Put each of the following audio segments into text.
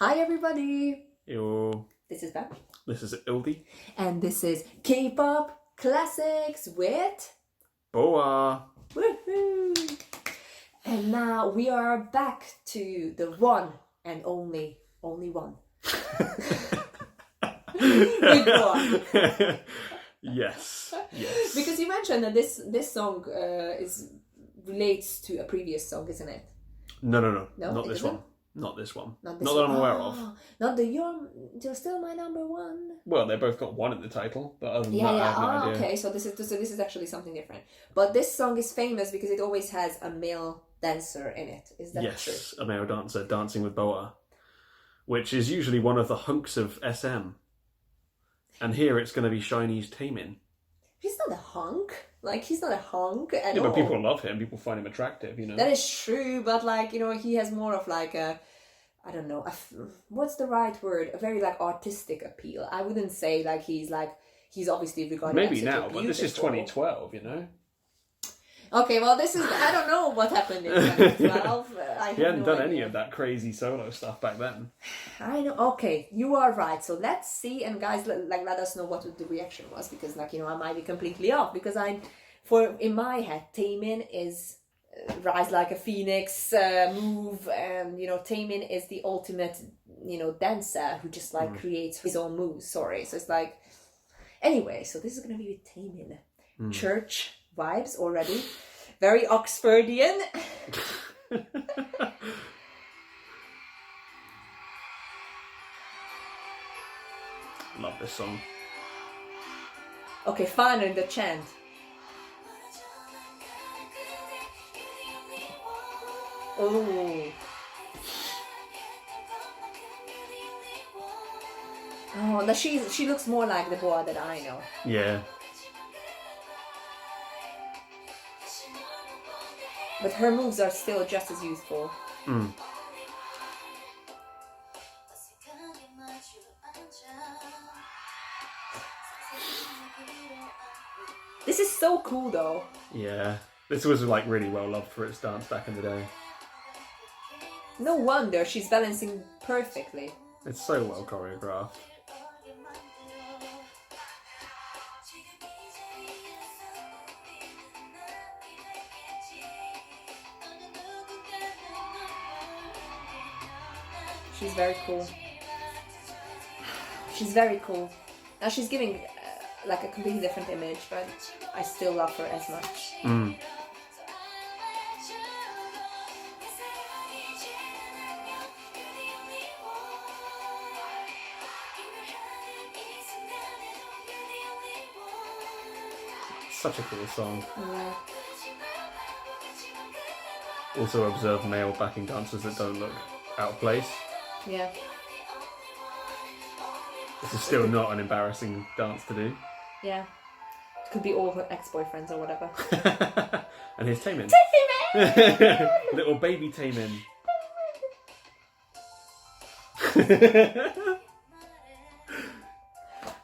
Hi everybody! Yo. This is Ben. This is Ildi. And this is K-pop classics with BoA. Woohoo! And now we are back to the one and only one. With BoA. Yes. Because you mentioned that this song relates to a previous song, isn't it? No, it not this doesn't? one. Not this one. Not this Not one. that I'm aware of. Not the you're still my number one. Well, they both got one in the title, but other than Yeah. that, I have no idea. Okay. So this is actually something different. But this song is famous because it always has a male dancer in it. Is that true? Yes, a male dancer dancing with BoA, which is usually one of the hunks of SM. And here it's going to be SHINee's Taemin. He's not a hunk. Like, he's not a hunk at all. Yeah, but people love him. People find him attractive, you know. That is true, but like, he has more of like a, I don't know, what's the right word? A very like artistic appeal. I wouldn't say like he's obviously regarded Maybe as now, but this is 2012, you know. Okay, well, this is, I don't know what happened in 2012. He hadn't done any of that crazy solo stuff back then. I know. Okay, you are right. So let's see, and guys, let us know what the reaction was, because I might be completely off, because in my head, Taemin is rise like a phoenix move, and Taemin is the ultimate dancer who just like creates his own moves. Sorry, so it's like anyway. So this is gonna be with Taemin. Church vibes already, very Oxfordian. Love this song. Okay, finally the chant. Oh. Oh, now she looks more like the BoA that I know. Yeah. But her moves are still just as useful. This is so cool though. Yeah. This was like really well loved for its dance back in the day. No wonder she's balancing perfectly. It's so well choreographed. She's very cool. She's very cool. Now she's giving like a completely different image, but I still love her as much. Such a cool song. Yeah. Also observe male backing dancers that don't look out of place. Yeah. This is still not an embarrassing dance to do. Yeah. It could be all her ex-boyfriends or whatever. And here's Taemin. Taemin! Little baby Taemin.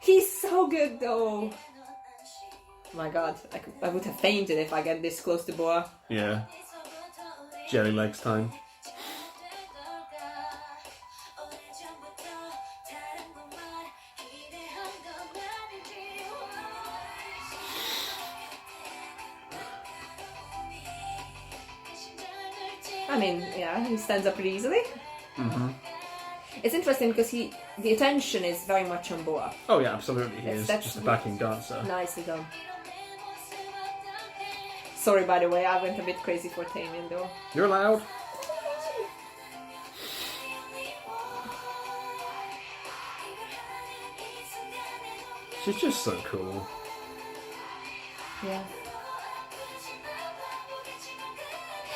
He's so good though. Oh my god, I would have fainted if I get this close to BoA. Yeah. Jelly legs time. I mean, yeah, he stands up pretty easily. It's interesting because the attention is very much on BoA. Oh yeah, absolutely. He is That's just a backing dancer. Nicely done. Sorry, by the way, I went a bit crazy for Taemin though. You're allowed. She's just so cool. Yeah.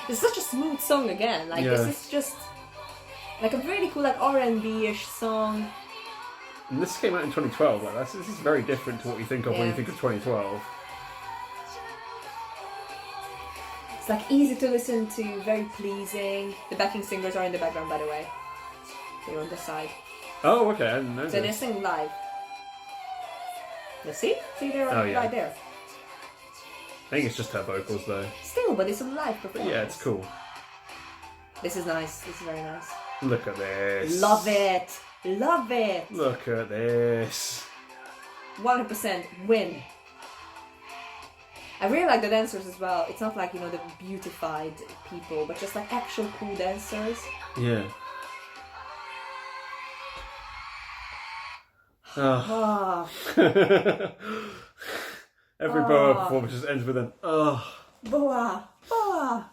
It's such a smooth song again. Like this is just like a really cool like R&B-ish song. And this came out in 2012. Like this is very different to what you think of when you think of 2012. It's like easy to listen to, very pleasing. The backing singers are in the background, by the way. They're on the side. Oh, okay. I didn't know. So they're singing live. You see? See, they're right there. I think it's just her vocals though. Still, but it's a live performance. Yeah, it's cool. This is nice. This is very nice. Look at this. Love it. Love it. Look at this. 100% win. I really like the dancers as well. It's not like, the beautified people, but just like actual cool dancers. Yeah. Ah. Every BoA performance just ends with an BoA. BoA. Oh.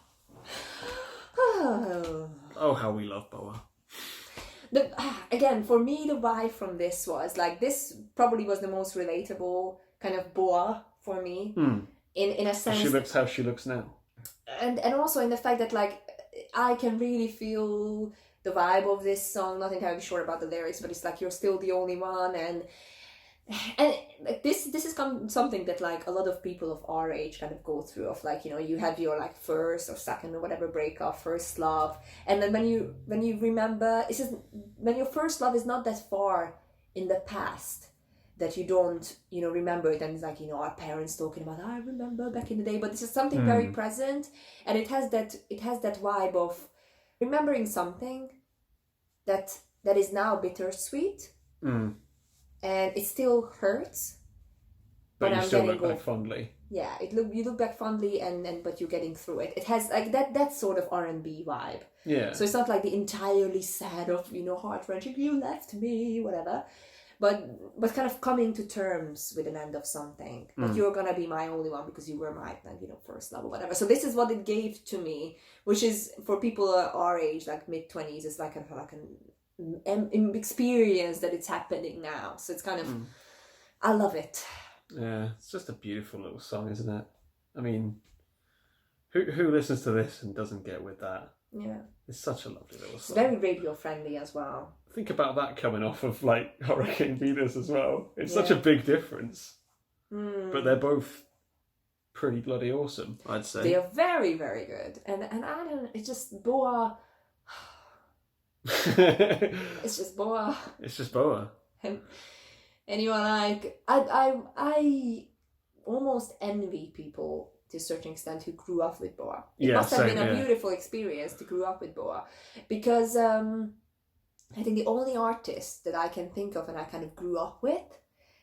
Oh, how we love BoA. Again, for me, the vibe from this was like, this probably was the most relatable kind of BoA for me. In a sense. She looks how she looks now. And also in the fact that like, I can really feel the vibe of this song. Not entirely sure about the lyrics, but it's like, you're still the only one. And like this is something that like a lot of people of our age kind of go through, of like, you have your like first or second or whatever breakup, first love, and then when you remember, it's just when your first love is not that far in the past that you don't remember it, and it's like our parents talking about, I remember back in the day, but this is something very present, and it has that vibe of remembering something that is now bittersweet. And it still hurts, but you still look back fondly. Yeah, you look back fondly, but you're getting through it. It has like that sort of R&B vibe. Yeah. So it's not like the entirely sad of heart-wrenching, you left me, whatever, but kind of coming to terms with an end of something. Like, you're gonna be my only one because you were my first love or whatever. So this is what it gave to me, which is for people our age, like mid-20s, it's like an experience that it's happening now. So it's kind of I love it. Yeah, it's just a beautiful little song, isn't it? I mean, who listens to this and doesn't get with that? Yeah, it's such a lovely little song. It's very radio friendly as well. Think about that coming off of like Hurricane Venus as well. It's such a big difference, but they're both pretty bloody awesome, I'd say. They are very, very good, and I don't. It's just BoA. It's just BoA. It's just BoA. And like, I almost envy people to a certain extent who grew up with BoA. It must have been a beautiful experience to grow up with BoA, because I think the only artist that I can think of and I kind of grew up with,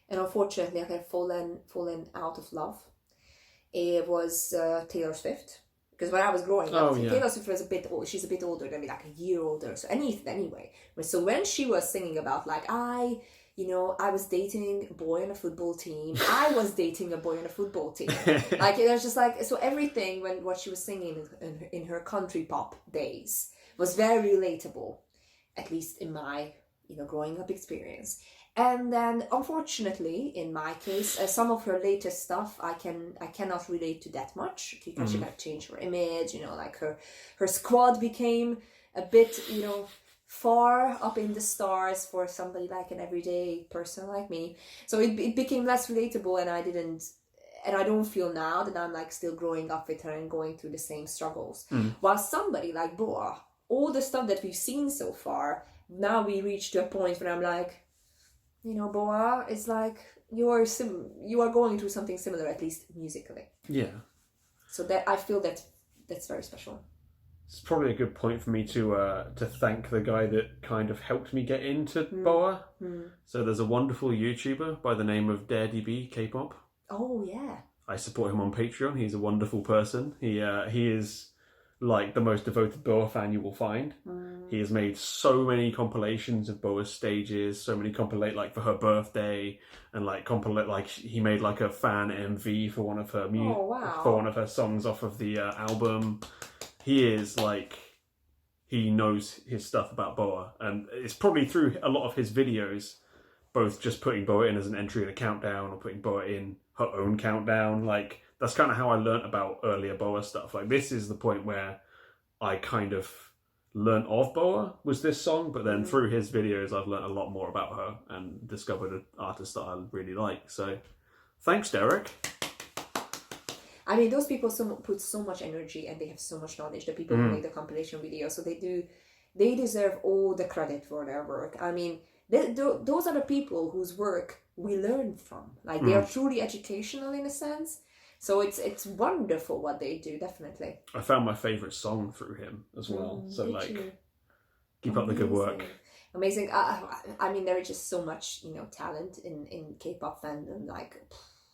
and unfortunately I kind of fallen out of love, it was Taylor Swift. Because when I was growing up, Taylor Swift was a bit old. She's a bit older than me, like a year older. So anyway. So when she was singing about like, I was dating a boy on a football team. I was dating a boy on a football team. Like, it was just like, so everything what she was singing in her country pop days was very relatable, at least in my, growing up experience. And then, unfortunately, in my case, some of her latest stuff, I cannot relate to that much, because she kind of changed her image. Like her squad became a bit, far up in the stars for somebody like an everyday person like me. So it became less relatable, and I don't feel now that I'm like still growing up with her and going through the same struggles. While somebody like BoA, all the stuff that we've seen so far, now we reach to a point where I'm like, BoA, it's like you are going through something similar, at least musically. Yeah. So that I feel that's very special. It's probably a good point for me to thank the guy that kind of helped me get into BoA. So there's a wonderful YouTuber by the name of DareDB K-pop. Oh yeah. I support him on Patreon. He's a wonderful person. He is like the most devoted BoA fan you will find. He has made so many compilations of BoA's stages, so many like for her birthday, and like he made like a fan MV for one of her for one of her songs off of the album. He is like, he knows his stuff about BoA, and it's probably through a lot of his videos, both just putting BoA in as an entry in a countdown or putting BoA in her own countdown. Like, that's kind of how I learnt about earlier BoA stuff. Like, this is the point where I kind of learnt of BoA, was this song, but then through his videos I've learnt a lot more about her and discovered an artist that I really like. So thanks, Derek. I mean, those people put so much energy and they have so much knowledge, the people who make the compilation videos, so they deserve all the credit for their work. I mean, those are the people whose work we learn from. Like, they are truly educational in a sense. So it's wonderful what they do, definitely. I found my favourite song through him as well. So like, Keep up the good work. Amazing. I mean, there is just so much, talent in K-pop fandom. Like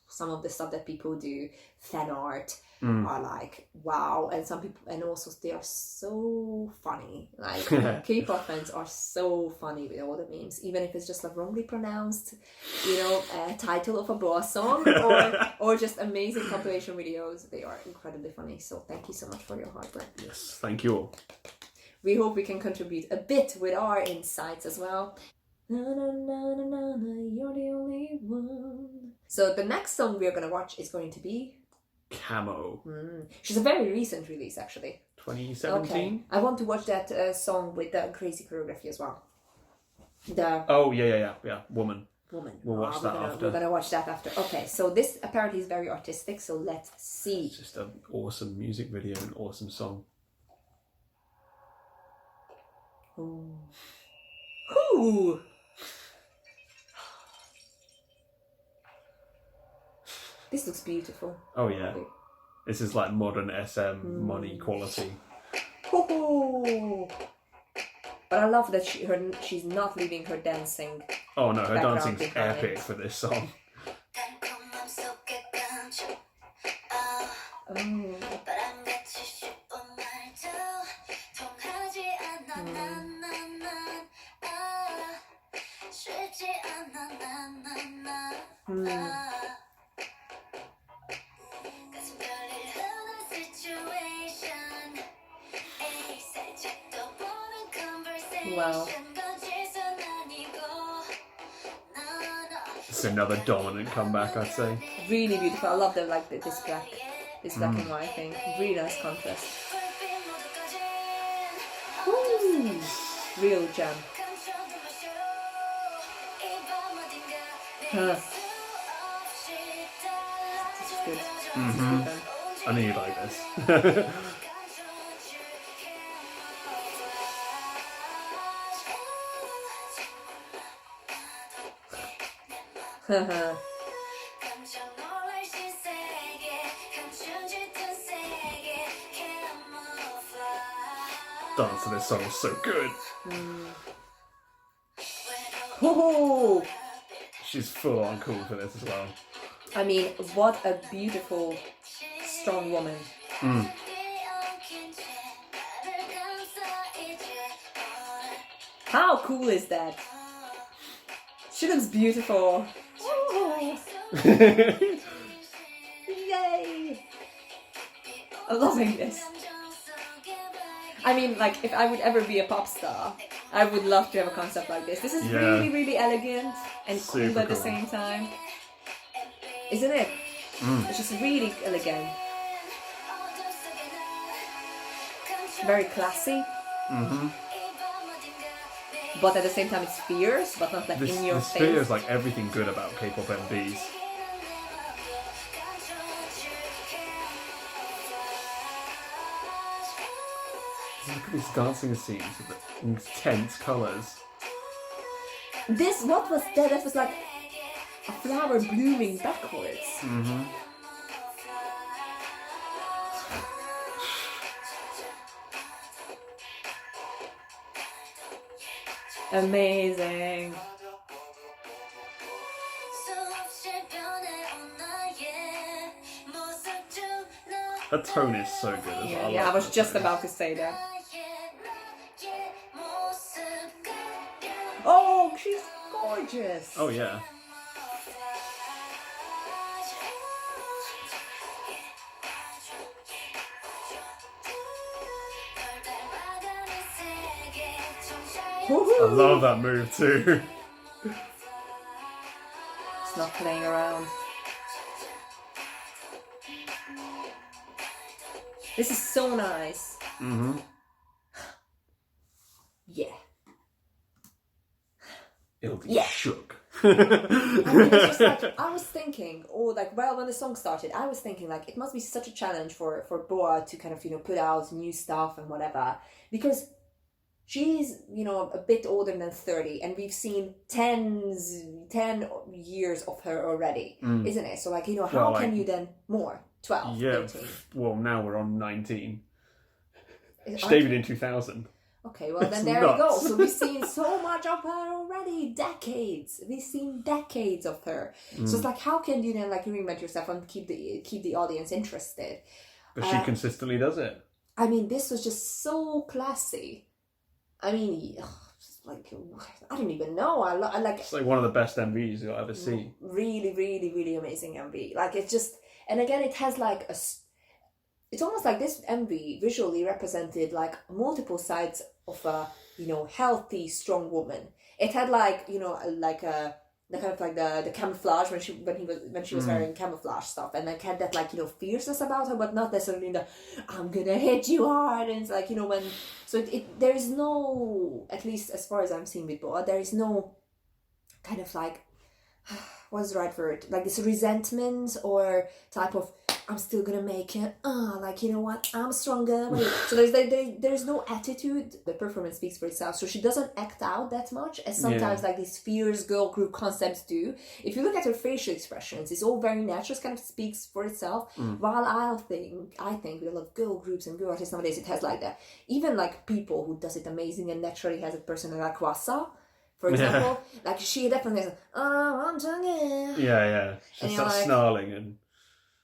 some of the stuff that people do, fan art, are like wow. And some people, and also they are so funny. Like K-pop fans are so funny with all the memes, even if it's just like wrongly pronounced, title of a BoA song or just amazing compilation videos. They are incredibly funny. So thank you so much for your hard work. Yes, thank you all. We hope we can contribute a bit with our insights as well. Na, na, na, na, na, na, you're the only one. So the next song we're going to watch is going to be Camo. She's a very recent release, actually. 2017. Okay. I want to watch that song with the crazy choreography as well. Oh yeah. Woman. We'll watch that after. We're gonna watch that after. Okay, so this apparently is very artistic. So let's see. It's just an awesome music video, an awesome song. Ooh. This looks beautiful. Oh yeah, this is like modern SM money quality. Ooh. But I love that she's not leaving her dancing. Oh no, her background dancing's behind. epic for this song. Wow. It's another dominant comeback, I'd say. Really beautiful. I love this black and white thing. Really nice contrast. Ooh. Real gem. Huh. This is good. This is good then. I knew you'd like this. Dance to this song is so good. Woohoo! She's full on cool for this as well. I mean, what a beautiful, strong woman. How cool is that? She looks beautiful. Yay! I'm loving this. I mean, like, if I would ever be a pop star, I would love to have a concept like this. This is really, really elegant and cool at the same time. Isn't it? It's just really elegant. Very classy. But at the same time it's fierce, but not like in your face. This is like everything good about K-pop MVs. Look at these dancing scenes with the intense colours. This, what was that? That was like a flower blooming backwards. Amazing. Her tone is so good as well. Yeah, I was just about to say that. Oh, she's gorgeous. Oh yeah. Woohoo. I love that move too. It's not playing around. This is so nice. Yeah. Ildi shook. I mean, it's just like, I was thinking, when the song started, I was thinking like it must be such a challenge for BoA to kind of, put out new stuff and whatever, because she's, a bit older than 30 and we've seen 10 years of her already, isn't it? So like, how can you then more? 12, yeah, 13. Well, now we're on 19. She debuted in 2000. Okay, well then It's there you go. nuts. So we've seen so much of her already. Decades. We've seen decades of her. So it's like, how can you then like reinvent yourself and keep the audience interested? But she consistently does it. I mean, this was just so classy. I mean, like, I don't even know. I like. It's like one of the best MVs you'll ever see. Really, really, really amazing MV. Like, it's just, and again, it has like it's almost like this MV visually represented like multiple sides of a, you know, healthy, strong woman. It had like, you know, like the kind of like the camouflage when she was wearing camouflage stuff, and like had that like, you know, fierceness about her, but not necessarily the I'm gonna hit you hard, and it's like, you know, when so there is no, at least as far as I'm seeing with BoA, there is no kind of like what's the right word, like this resentment or type of I'm still gonna make it. Like, you know what? I'm stronger. So there's no attitude. The performance speaks for itself. So she doesn't act out that much as sometimes like these fierce girl group concepts do. If you look at her facial expressions, it's all very natural. It kind of speaks for itself. While I think with a lot of girl groups and girl artists nowadays, it has like that. Even like people who does it amazing and naturally has a person like Kwasa, for example, like she definitely has. I'm talking. Yeah. She starts like, snarling and.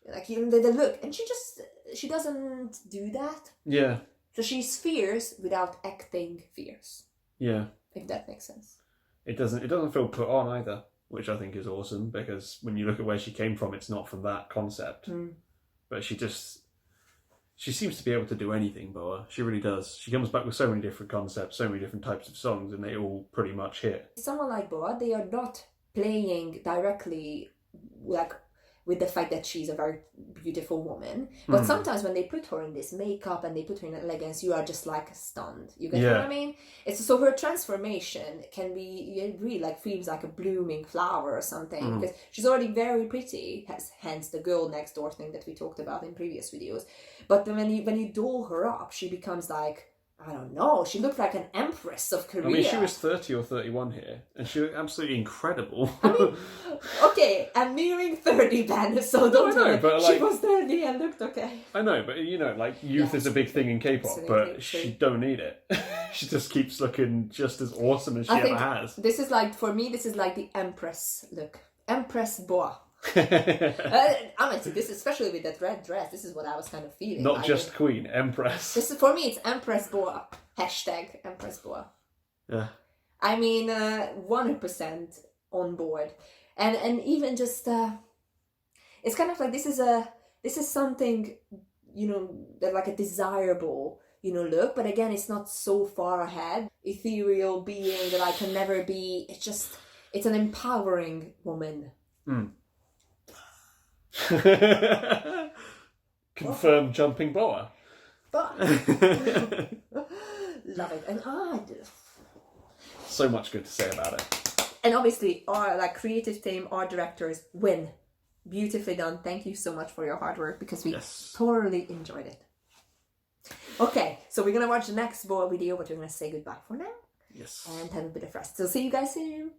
Like, even the look, and she doesn't do that. Yeah. So she's fierce without acting fierce. Yeah. If that makes sense. It doesn't feel put on either, which I think is awesome, because when you look at where she came from, it's not from that concept. But she seems to be able to do anything, BoA. She really does. She comes back with so many different concepts, so many different types of songs, and they all pretty much hit. Someone like BoA, they are not playing directly like with the fact that she's a very beautiful woman. But sometimes when they put her in this makeup and they put her in elegance, you are just like stunned. You get what I mean? It's so her transformation can be really like feels like a blooming flower or something. Because she's already very pretty, hence the girl next door thing that we talked about in previous videos. But then when you doll her up, she becomes like, I don't know, she looked like an empress of Korea. I mean, she was 30 or 31 here, and she looked absolutely incredible. I mean, okay, I'm nearing 30, Ben, so don't worry. But like, she was 30 and looked okay. I know, but you know, like, youth is a big thing in K-pop, but she don't need it. She just keeps looking just as awesome as she ever has. This is like, for me, this is like the empress look. Empress BoA. I mean, this, especially with that red dress, this is what I was kind of feeling. Not just queen, empress. This is, for me, it's Empress BoA. Hashtag Empress BoA. Yeah. I mean, 100% on board, and even just it's kind of like this is something, you know, that like a desirable, you know, look, but again, it's not so far ahead, ethereal being that I can never be. It's an empowering woman. Confirmed jumping BoA. But love it, and so much good to say about it. And obviously, our like creative team, our directors win. Beautifully done. Thank you so much for your hard work, because we thoroughly enjoyed it. Okay, so we're gonna watch the next BoA video, but we're gonna say goodbye for now. Yes. And have a bit of rest. So see you guys soon.